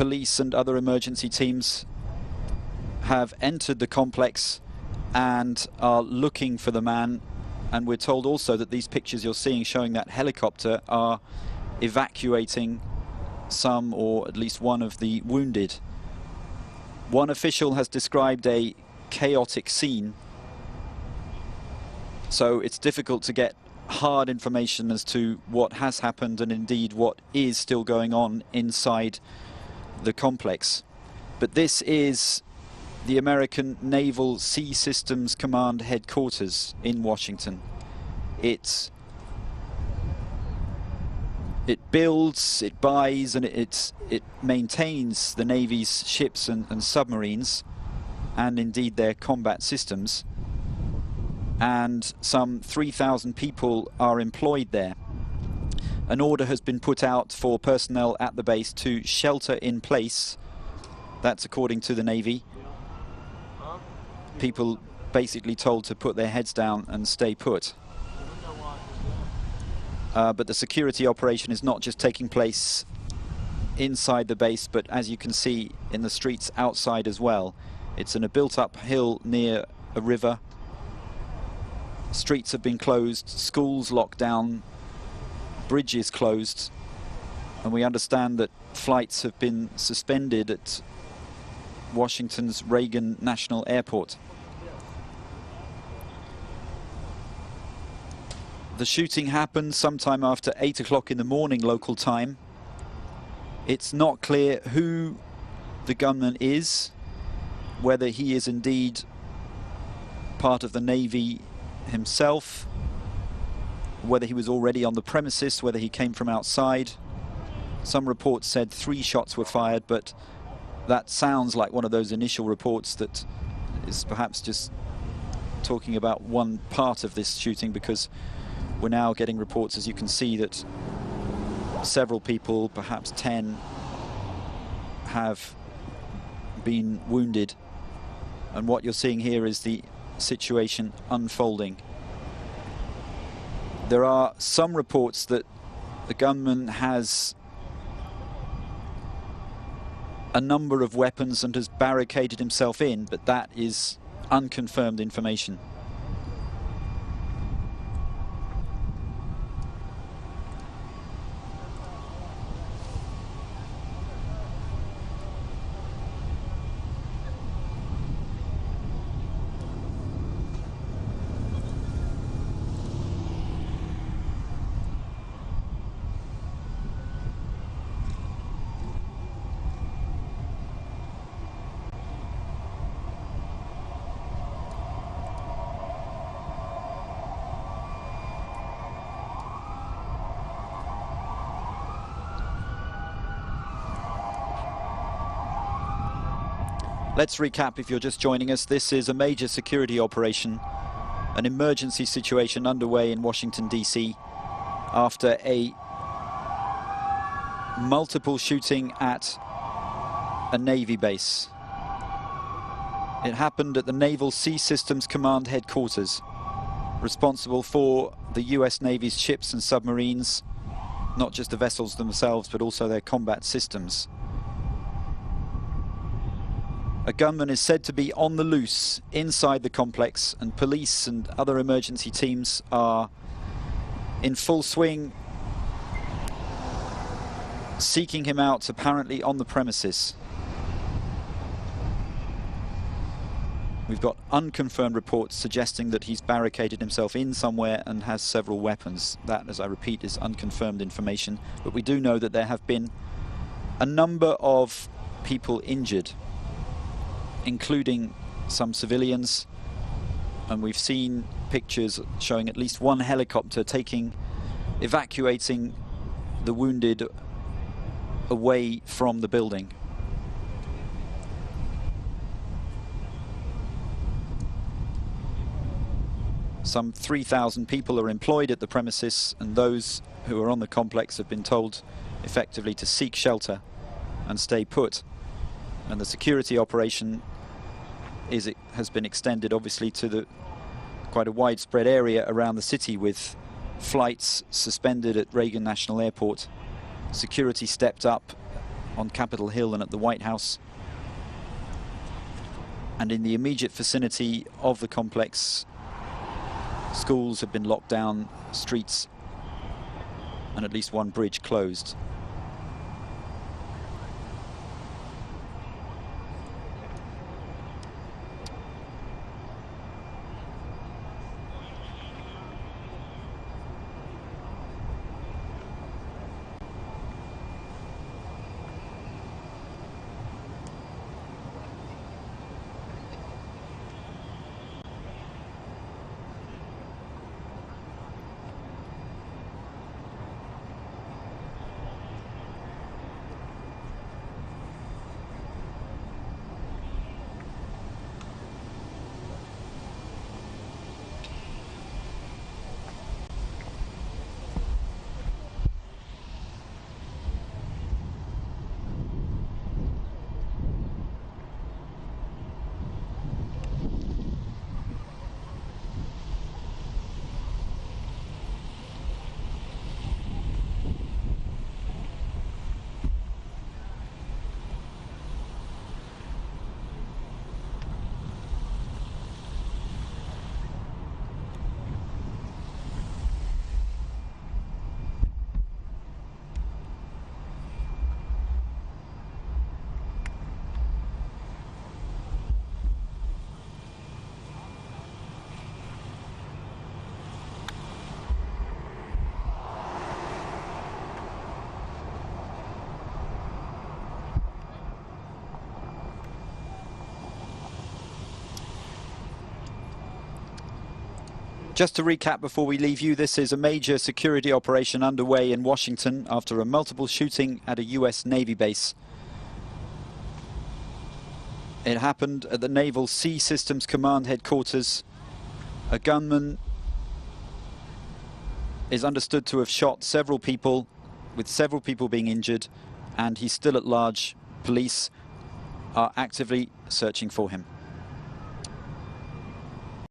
police and other emergency teams have entered the complex and are looking for the man. And we're told also that these pictures you're seeing showing that helicopter are evacuating some, or at least one, of the wounded. One official has described a chaotic scene, so it's difficult to get hard information as to what has happened and indeed what is still going on inside the complex. But this is the American Naval Sea Systems Command headquarters in Washington. It builds, it buys, and it maintains the Navy's ships and submarines, and indeed their combat systems. And some 3,000 people are employed there. An order has been put out for personnel at the base to shelter in place. That's according to the Navy. People basically told to put their heads down and stay put. But the security operation is not just taking place inside the base, but as you can see, in the streets outside as well. It's in a built-up hill near a river. Streets have been closed, schools locked down, bridges closed, and we understand that flights have been suspended at Washington's Reagan National Airport. The shooting happened sometime after 8 o'clock in the morning local time. It's not clear who the gunman is, whether he is indeed part of the Navy himself, whether he was already on the premises, whether he came from outside. Some reports said 3 shots were fired, but that sounds like one of those initial reports that is perhaps just talking about one part of this shooting, because we're now getting reports, as you can see, that several people, perhaps 10, have been wounded. And what you're seeing here is the situation unfolding. There are some reports that the gunman has a number of weapons and has barricaded himself in, but that is unconfirmed information. Let's recap if you're just joining us. This is a major security operation, an emergency situation underway in Washington, D.C. after a multiple shooting at a Navy base. It happened at the Naval Sea Systems Command headquarters, responsible for the US Navy's ships and submarines, not just the vessels themselves, but also their combat systems. A gunman is said to be on the loose inside the complex, and police and other emergency teams are in full swing, seeking him out, apparently on the premises. We've got unconfirmed reports suggesting that he's barricaded himself in somewhere and has several weapons. That, as I repeat, is unconfirmed information, but we do know that there have been a number of people injured, including some civilians, and we've seen pictures showing at least one helicopter evacuating the wounded away from the building. Some 3,000 people are employed at the premises, and those who are on the complex have been told effectively to seek shelter and stay put. And the security operation has been extended, obviously, to quite a widespread area around the city, with flights suspended at Reagan National Airport. Security stepped up on Capitol Hill and at the White House. And in the immediate vicinity of the complex, schools have been locked down, streets and at least one bridge closed. Just to recap before we leave you, this is a major security operation underway in Washington after a multiple shooting at a US Navy base. It happened at the Naval Sea Systems Command headquarters. A gunman is understood to have shot several people, with several people being injured, and he's still at large. Police are actively searching for him.